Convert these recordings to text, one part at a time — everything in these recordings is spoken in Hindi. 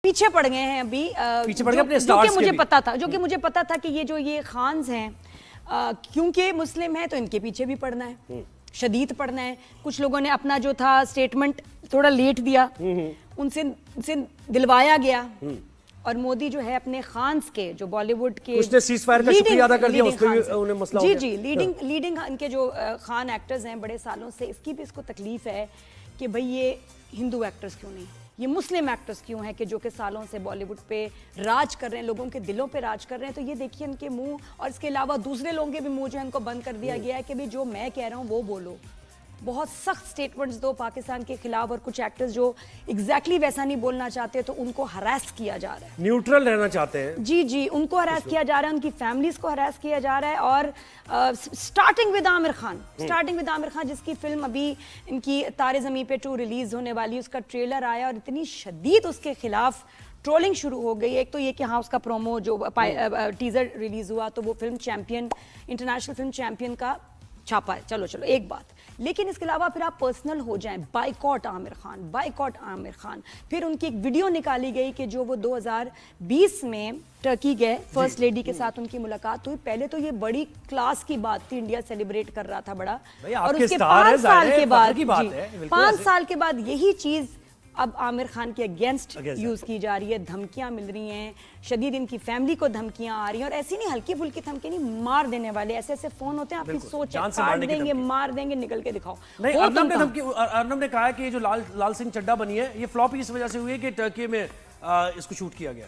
पीछे पड़ गए हैं अभी, पीछे पड़ गए अपने जो स्टार्स कि के मुझे भी। पता था, जो कि मुझे पता था कि ये खान्स हैं, क्योंकि मुस्लिम है तो इनके पीछे भी पड़ना है, शदीद पड़ना है। कुछ लोगों ने अपना जो था स्टेटमेंट थोड़ा लेट दिया, उनसे दिलवाया गया। और मोदी जो है अपने खान्स के, जो बॉलीवुड के उसने सीज़फायर का शुक्रिया अदा कर दिया, उस पे भी उन्हें मसला हो जी गया। जी लीडिंग इनके जो खान एक्टर्स हैं बड़े सालों से, इसकी भी इसको तकलीफ है कि भाई ये हिंदू एक्टर्स क्यों नहीं, ये मुस्लिम एक्टर्स क्यों हैं कि जो कि सालों से बॉलीवुड पे राज कर रहे हैं, लोगों के दिलों पे राज कर रहे हैं। तो ये देखिए इनके मुंह, और इसके अलावा दूसरे लोगों के भी मुंह जो है इनको बंद कर दिया गया है कि भाई जो मैं कह रहा हूँ वो बोलो। बहुत सख्त स्टेटमेंट्स दो पाकिस्तान के खिलाफ, और कुछ एक्टर्स जो एग्जैक्टली वैसा नहीं बोलना चाहते तो उनको हरास किया जा रहा है। न्यूट्रल रहना चाहते हैं। जी जी, उनको हरास किया जा रहा है, उनकी फैमिलीज को हरास किया जा रहा है। और स्टार्टिंग विद आमिर खान, जिसकी फिल्म अभी इनकी तारे ज़मीं पे 2 रिलीज होने वाली, उसका ट्रेलर आया और इतनी शदीद उसके खिलाफ ट्रोलिंग शुरू हो गई। एक तो ये कि हाँ, उसका प्रोमो जो टीजर रिलीज हुआ तो वो film champion, international film champion का छापा है, चलो एक बात। लेकिन इसके अलावा फिर आप पर्सनल हो जाएं, बाइकॉट आमिर खान। फिर उनकी एक वीडियो निकाली गई कि जो वो 2020 में टर्की गए, फर्स्ट लेडी के साथ उनकी मुलाकात हुई। पहले तो ये बड़ी क्लास की बात थी, इंडिया सेलिब्रेट कर रहा था बड़ा, और उसके 5 साल के बाद, 5 साल के बाद यही चीज अब आमिर खान के अगेंस्ट यूज की जा रही है। धमकियां मिल रही हैं, शदीद इनकी फैमिली को धमकियां आ रही हैं, और ऐसी नहीं हल्की फुल्की धमकी नहीं, मार देने वाले ऐसे फोन होते हैं, आपकी सोच है, काट देंगे, मार देंगे, निकल के दिखाओ। नहीं, अर्नब ने कहा है कि ये जो लाल सिंह चड्ढा बनी है, ये फ्लॉप इस वजह से हुई है कि टर्की में इसको शूट किया गया,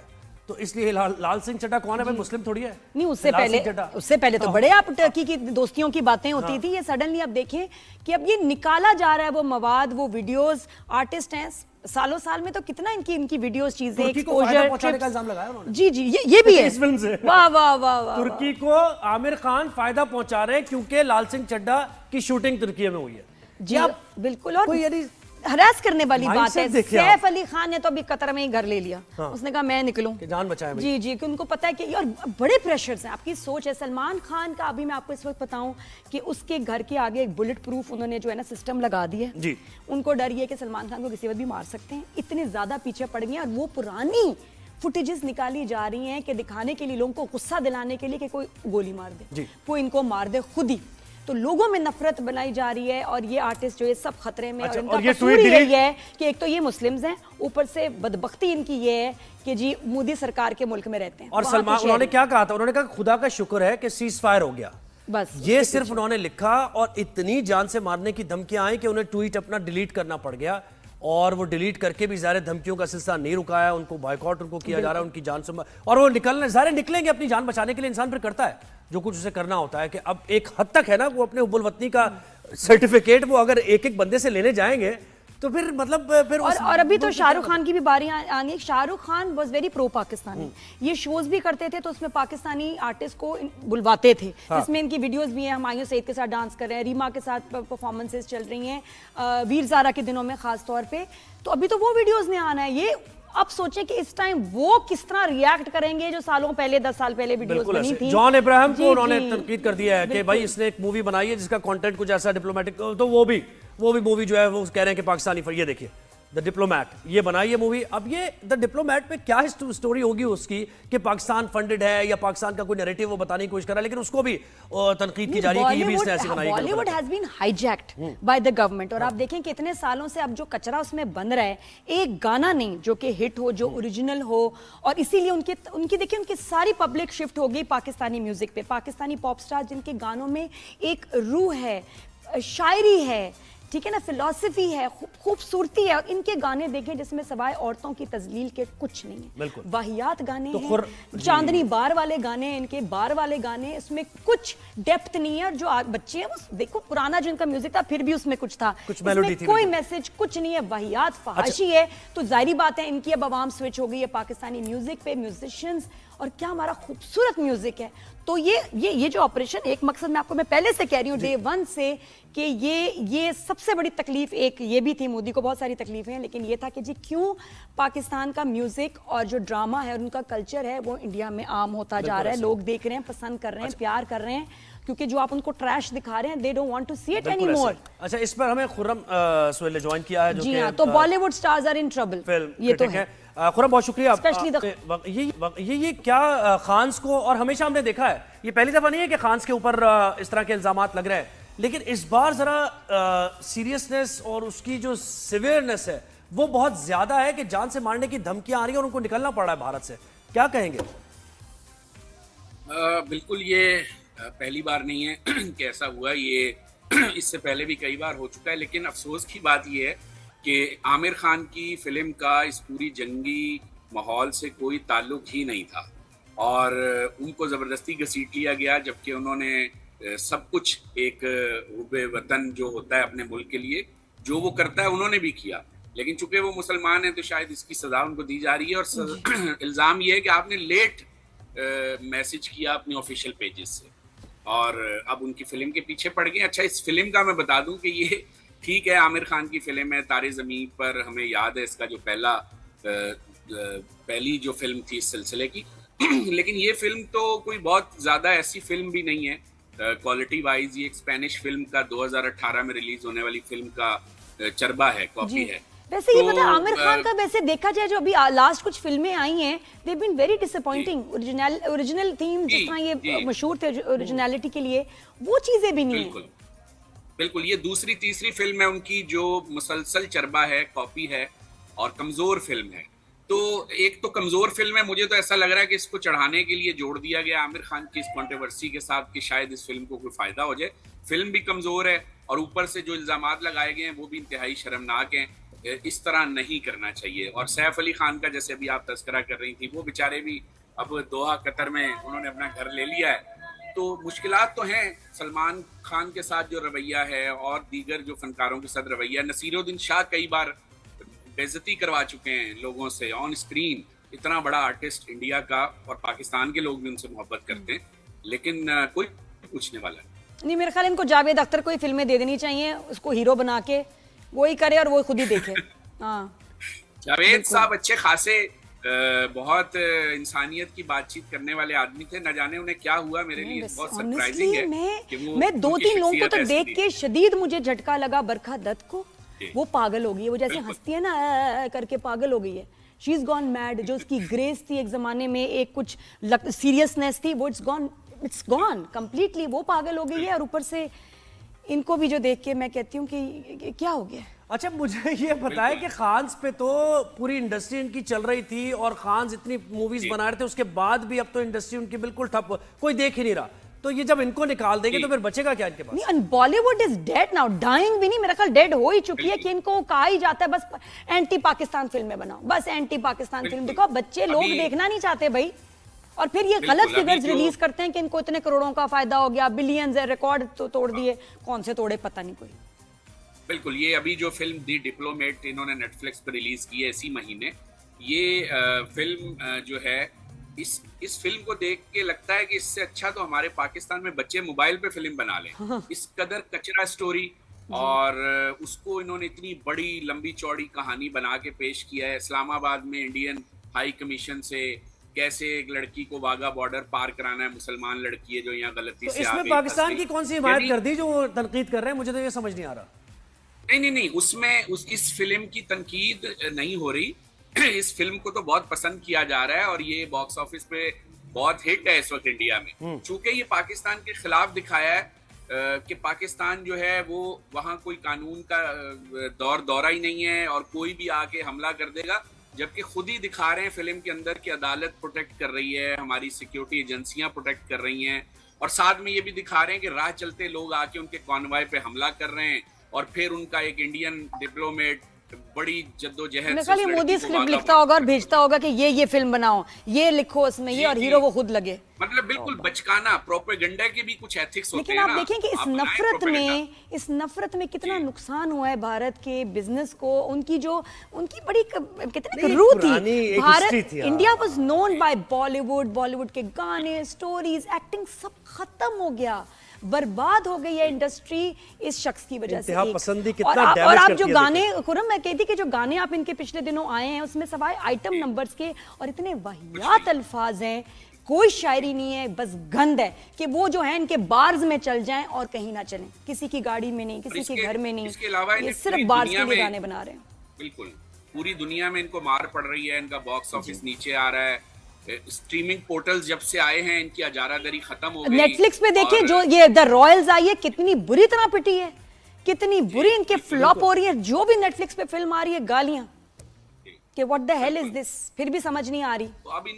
तो इसलिए लाल सिंह चड्ढा कौन है भाई? मुस्लिम थोड़ी है। नहीं, उससे पहले तो बड़े आप टर्की की दोस्तियों की बातें होती थी। ये सडनली आप देखें कि अब ये निकाला जा रहा है, वो मवाद, वो वीडियोस, आर्टिस्ट हैं, सालों साल में तो कितना इनकी वीडियोस, चीजें, एक्सपोजर पहुंचाने का इल्जाम लगाया उन्होंने। जी जी, ये भी है इस फिल्म से। वाह वाह वाह वाह। तुर्की को आमिर खान फायदा पहुंचा रहे हैं क्योंकि लाल सिंह चड्ढा की शूटिंग तुर्की में हुई है। जी बिल्कुल, और हरास करने वाली बात है। सैफ अली खान ने तो अभी कतर में ही घर ले लिया। हाँ। उसने कहा मैं निकलूं, जान बचाए। जी जी, कि उनको पता है कि और बड़े प्रेशर्स हैं, आपकी सोच है। सलमान खान का अभी मैं आपको इस वक्त बताऊं कि उसके घर के आगे एक बुलेट प्रूफ उन्होंने जो है ना सिस्टम लगा दिया है। उनको डर ये कि सलमान खान को किसी वक्त भी मार सकते हैं, इतने ज्यादा पीछे पड़ गए हैं। और वो पुरानी फुटेजेस निकाली जा रही हैं कि दिखाने के लिए, लोगों को गुस्सा दिलाने के लिए कि कोई गोली मार दे, कोई इनको मार दे खुद ही। तो लोगों में नफरत बनाई जा रही है, और ये आर्टिस्ट जो ये सब खतरे में। अच्छा, और इनका कसूर यही है कि एक तो ये मुस्लिम्स हैं, ऊपर से बदबख्ती इनकी ये है कि जी मोदी सरकार के मुल्क में रहते हैं। और सलमान, उन्होंने क्या कहा था? उन्होंने कहा खुदा का शुक्र है कि सीज फायर हो गया, बस ये सिर्फ उन्होंने लिखा, और इतनी जान से मारने की धमकियां आई कि उन्हें ट्वीट अपना डिलीट करना पड़ गया, और वो डिलीट करके भी ज़ाहिर धमकियों का सिलसिला नहीं रुकाया, उनको बॉयकॉट उनको किया जा रहा है, उनकी जान से, और वो निकलेंगे अपनी जान बचाने के लिए। इंसान फिर करता है जो कुछ उसे करना होता है। कि अब एक हद तक है ना, वो अपने उबुल वतनी का सर्टिफिकेट वो अगर एक बंदे से लेने जाएंगे तो फिर मतलब फिर और अभी तो शाहरुख खान की भी बारी आनी है। Shahrukh Khan was very pro Pakistani, ये शोज भी करते थे तो उसमें पाकिस्तानी आर्टिस्ट को बुलवाते थे। हाँ। इसमें इनकी वीडियोस भी हैं, हुमायूं सईद के साथ डांस कर रहे हैं, रीमा के साथ परफॉर्मेंसेस चल रही हैं, वीर ज़ारा के दिनों में खास तौर पे। तो अभी तो वो वीडियोस ने आना है। ये अब सोचें कि इस टाइम वो किस तरह रिएक्ट करेंगे जो सालों पहले, 10 साल पहले वीडियोस बनी थी। जॉन इब्राहिम को उन्होंने तनकीद कर दिया है कि भाई इसने एक मूवी बनाई है जिसका कंटेंट कुछ ऐसा डिप्लोमेटिक, तो वो भी मूवी जो है वो कह रहे हैं कि पाकिस्तानी, ये देखिए द डिप्लोमैट, ये बनाई है मूवी। अब ये द डिप्लोमैट पे क्या स्टोरी होगी उसकी कि पाकिस्तान फंडेड है या पाकिस्तान का कोई नैरेटिव वो बताने की कोशिश कर रहा है, लेकिन उसको भी तनकीद की जा रही है कि ये भी इसने ऐसी बनाई है। Bollywood has been hijacked by the government. और आप देखें कि इतने सालों से अब जो कचरा उसमें बन रहा है, एक गाना नहीं जो कि हिट हो, जो ओरिजिनल हो, और इसीलिए उनकी देखिए उनकी सारी पब्लिक शिफ्ट हो गई पाकिस्तानी म्यूजिक पे। पाकिस्तानी पॉप स्टार जिनके गानों में एक रूह है, शायरी है, ठीक है ना, फिलॉसफी है, खूबसूरती है, और इनके गाने देखें जिसमें सवाए औरतों की तजलील के कुछ नहीं है, वाहियात गाने तो हैं, चांदनी बार वाले गाने हैं इनके, बार वाले गाने, इसमें कुछ डेप्थ नहीं है। और जो बच्चे हैं वो देखो, पुराना जो इनका म्यूजिक था फिर भी उसमें कुछ था, कुछ मेलोडी थी, कोई मैसेज कुछ नहीं है, वाहियात फहाशी है। तो जाहिर बात है इनकी अब आवाम स्विच हो गई है पाकिस्तानी म्यूजिक पे, म्यूजिशियंस, और क्या हमारा खूबसूरत म्यूजिक है। तो ये जो ऑपरेशन, एक मकसद मैं आपको मैं पहले से कह रही हूँ डे 1 से कि ये सबसे बड़ी तकलीफ एक ये भी थी, मोदी को बहुत सारी तकलीफें हैं, लेकिन ये था कि जी क्यों पाकिस्तान का म्यूजिक और जो ड्रामा है और उनका कल्चर है वो इंडिया में आम होता जा रहा है, लोग देख रहे हैं, पसंद कर रहे हैं, प्यार कर रहे हैं, क्योंकि जो आप उनको ट्रैश दिखा रहे हैं, they don't want to see it anymore. अच्छा, इस पर हमें खुर्रम सुहेल ने ज्वाइन किया है, जो जी हाँ, तो Bollywood stars are in trouble, ये तो है। खुरम बहुत शुक्रिया। Especially ये क्या खान्स को, और हमेशा हमने देखा है, ये पहली दफा नहीं है कि खान्स के ऊपर इस तरह के इल्जामात लग रहे हैं, लेकिन इस बार जरा सीरियसनेस और उसकी जो सिवियरनेस है वो बहुत ज्यादा है कि जान से मारने की धमकियां आ रही हैं और उनको निकलना पड़ रहा है भारत से। क्या कहेंगे? बिल्कुल, ये पहली बार नहीं है कि ऐसा हुआ, ये इससे पहले भी कई बार हो चुका है। लेकिन अफसोस की बात ये है कि आमिर खान की फिल्म का इस पूरी जंगी माहौल से कोई ताल्लुक ही नहीं था और उनको ज़बरदस्ती घसीट लिया गया, जबकि उन्होंने सब कुछ एक हुब्बे वतन जो होता है अपने मुल्क के लिए जो वो करता है उन्होंने भी किया। लेकिन चूंकि वो मुसलमान हैं तो शायद इसकी सज़ा उनको दी जा रही है। और इल्ज़ाम ये है कि आपने लेट मैसेज किया अपने ऑफिशियल पेजेस से और अब उनकी फिल्म के पीछे पड़ गए। अच्छा, इस फिल्म का मैं बता दूं कि ये ठीक है, आमिर खान की फिल्म है तारे ज़मीन पर, हमें याद है इसका जो पहली जो फिल्म थी इस सिलसिले की लेकिन ये फिल्म तो कोई बहुत ज़्यादा ऐसी फिल्म भी नहीं है क्वालिटी वाइज। ये एक स्पेनिश फिल्म का 2018 में रिलीज होने वाली फिल्म का चरबा है, कॉपी है। वैसे ये पता है आमिर खान का, वैसे देखा जाए जो अभी लास्ट कुछ फिल्में आई हैं, they been very disappointing. Original theme जिस तरह ये मशहूर थे ओरिजिनलिटी के लिए, वो चीजें भी नहीं है। बिल्कुल, ये दूसरी तीसरी फिल्म है उनकी जो मुसलसल चरबा है, कॉपी है और कमजोर फिल्म है। तो एक तो कमजोर फिल्म है, मुझे तो ऐसा लग रहा है कि इसको चढ़ाने के लिए जोड़ दिया गया आमिर खान की इस कंट्रोवर्सी के साथ कि शायद इस फिल्म को कोई फायदा हो जाए। फिल्म भी कमजोर है और ऊपर से जो इल्जामात लगाए गए हैं वो भी इंतहाई शर्मनाक हैं। इस तरह नहीं करना चाहिए। और सैफ अली खान का जैसे अभी आप तस्करा कर रही थी, वो बेचारे भी अब दोहा कतर में उन्होंने अपना घर ले लिया है। तो मुश्किलात तो हैं सलमान खान के साथ जो रवैया है और दीगर जो फनकारों के साथ रवैया। नसीरुद्दीन शाह कई बार बेइज्जती करवा चुके हैं लोगों से ऑन स्क्रीन। इतना बड़ा आर्टिस्ट इंडिया का, और पाकिस्तान के लोग भी उनसे मोहब्बत करते हैं, लेकिन कोई पूछने वाला नहीं। मेरे ख्याल इनको जावेद अख्तर को ही फिल्में दे देनी चाहिए, उसको हीरो बना के वो ही करे और वो खुद ही देखे। हाँ, जावेद साहब अच्छे खासे बहुत इंसानियत की बातचीत करने वाले आदमी थे। न जाने उन्हें क्या हुआ, मेरे लिए बहुत सरप्राइजिंग है कि वो, मैं 2-3 लोगों को तो देख के शदीद मुझे झटका लगा। बरखा दत्त को, वो पागल हो गई है, वो जैसे हंसती है ना करके पागल हो गई है। She is gone mad. जो उसकी ग्रेस थी एक जमाने में, एक कुछ सीरियसनेस थी, वो इट्स गॉन कंप्लीटली। वो पागल हो गई है और ऊपर से इनको भी जो देख के मैं कहती हूँ कि क्या हो गया। अच्छा, मुझे ये बताया कि खान्स पे तो पूरी इंडस्ट्री इनकी चल रही थी और खान्स इतनी मूवीज बना रहे थे, उसके बाद भी अब तो इंडस्ट्री उनकी बिल्कुल ठप, कोई देख ही नहीं रहा। तो ये जब इनको निकाल देंगे तो फिर बचेगा क्या इनके पास? नहीं, Bollywood is dead now, dying भी नहीं, मेरा ख्याल डेड हो ही चुकी है कि इनको कहा ही जाता है बस एंटी पाकिस्तान फिल्में बनाओ, बस एंटी पाकिस्तान फिल्म दिखाओ। बच्चे लोग देखना नहीं चाहते भाई। और फिर ये गलत फिगर्स रिलीज करते हैं कि इनको इतने करोड़ों का फायदा हो गया, बिलियंस है, रिकॉर्ड तो तोड़ दिए। कौन से तोड़े पता नहीं कोई। बिल्कुल, ये अभी जो फिल्म दी डिप्लोमेट इन्होंने नेटफ्लिक्स पर रिलीज की है इसी महीने, ये फिल्म जो है इस फिल्म को देख के लगता है कि इससे अच्छा तो हमारे पाकिस्तान में बच्चे मोबाइल पे फिल्म बना लें। इस कदर कचरा स्टोरी और उसको इन्होंने इतनी बड़ी लंबी चौड़ी कहानी बना के पेश किया है। इस्लामाबाद में इंडियन हाई कमीशन से कैसे एक लड़की को वाघा बॉर्डर पार कराना है, मुसलमान लड़की है जो यहाँ गलती तो से इसमें पाकिस्तान की कौन सी हिमायत कर दी जो तनकीद कर रहे हैं? मुझे तो ये समझ नहीं आ रहा। नहीं, उसमें इस फिल्म की तनकीद नहीं हो रही। इस फिल्म को तो बहुत पसंद किया जा रहा है और ये बॉक्स ऑफिस पे बहुत हिट है इस वक्त इंडिया में। चूंकि ये पाकिस्तान के खिलाफ दिखाया है कि पाकिस्तान जो है वो वहाँ कोई कानून का दौरा ही नहीं है और कोई भी आके हमला कर देगा, जबकि खुद ही दिखा रहे हैं फिल्म के अंदर कि अदालत प्रोटेक्ट कर रही है, हमारी सिक्योरिटी एजेंसियां प्रोटेक्ट कर रही हैं, और साथ में ये भी दिखा रहे हैं कि राह चलते लोग आके उनके कॉन्वॉय पे हमला कर रहे हैं और फिर उनका एक इंडियन डिप्लोमेट बड़ी जद्दोजहद से मोदी स्क्रिप्ट लिखता होगा और भेजता होगा कि ये फिल्म बनाओ, ये लिखो उसमें ये, और हीरो वो खुद लगे। मतलब बिल्कुल बचकाना, प्रोपेगेंडा के भी कुछ एथिक्स होते हैं। लेकिन आप देखें कि इस नफरत में कितना नुकसान हुआ है भारत के बिजनेस को। उनकी बड़ी कितनी रूह थी। Bharat, India was known by Bollywood के गाने, स्टोरीज, एक्टिंग सब खत्म हो गया, बर्बाद हो गई है इंडस्ट्री इस शख्स की वजह से। पसंदी कितना और आप जो गाने, खुरम मैं कहती कि जो गाने आप इनके पिछले दिनों आए हैं उसमें सवाए आइटम नंबर्स के और इतने वाहियात अल्फाज हैं, कोई शायरी नहीं है, बस गंद है कि वो जो है इनके बार्स में चल जाएं और कहीं ना चलें, किसी की गाड़ी में नहीं, किसी के घर में नहीं, ये सिर्फ बार्स के लिए गाने बना रहे हैं। बिल्कुल, पूरी दुनिया में इनको मार पड़ रही है, इनका बॉक्स ऑफिस नीचे आ रहा है, स्ट्रीमिंग पोर्टल्स जब से आए हैं इनकी अजारादरी खत्म हो गई। नेटफ्लिक्स पे देखिए जो ये द रॉयल्स आई है कितनी बुरी तरह पिटी है, कितनी बुरी इनके फ्लॉप हो रही है। जो भी नेटफ्लिक्स पे फिल्म आ रही है गालियां कि what the hell is this, फिर भी समझ नहीं आ रही। तो अब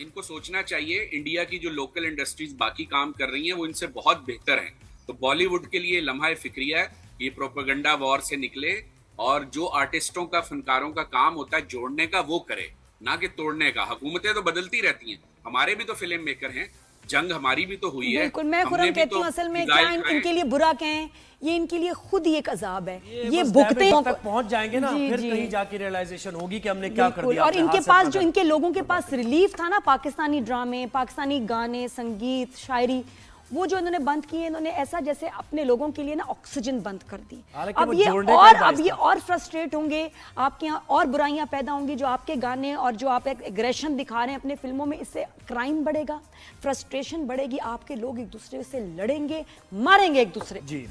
इनको सोचना चाहिए, इंडिया की जो लोकल इंडस्ट्रीज बाकी काम कर रही हैं वो इनसे बहुत बेहतर हैं। तो बॉलीवुड के लिए लम्हा फिक्रिया है, ये प्रोपेगेंडा वॉर से निकले और जो आर्टिस्टों का, फनकारों का काम होता है जोड़ने का, वो करे, ना कि तोड़ने का। हुकूमतें तो बदलती रहती हैं, हमारे भी तो फिल्म मेकर हैं, जंग हमारी भी तो हुई है। बिल्कुल, मैं खुरम कहती हूँ असल में क्या इनके लिए बुरा कहें, ये इनके लिए खुद ही एक अजाब है। ये भुगते तक पहुंच जाएंगे ना, फिर कहीं जाके रियलाइजेशन होगी कि हमने क्या कर दिया। और इनके पास जो इनके लोगों के पास रिलीफ था ना, पाकिस्तानी ड्रामे, पाकिस्तानी गाने, संगीत, शायरी, वो जो इन्होंने बंद किए, इन्होंने ऐसा जैसे अपने लोगों के लिए ना ऑक्सीजन बंद कर दी। अब ये और फ्रस्ट्रेट होंगे, आपके यहाँ और बुराइयां पैदा होंगी। जो आपके गाने और जो आप एक एग्रेशन दिखा रहे हैं अपने फिल्मों में, इससे क्राइम बढ़ेगा, फ्रस्ट्रेशन बढ़ेगी, आपके लोग एक दूसरे से लड़ेंगे, मारेंगे एक दूसरे। जी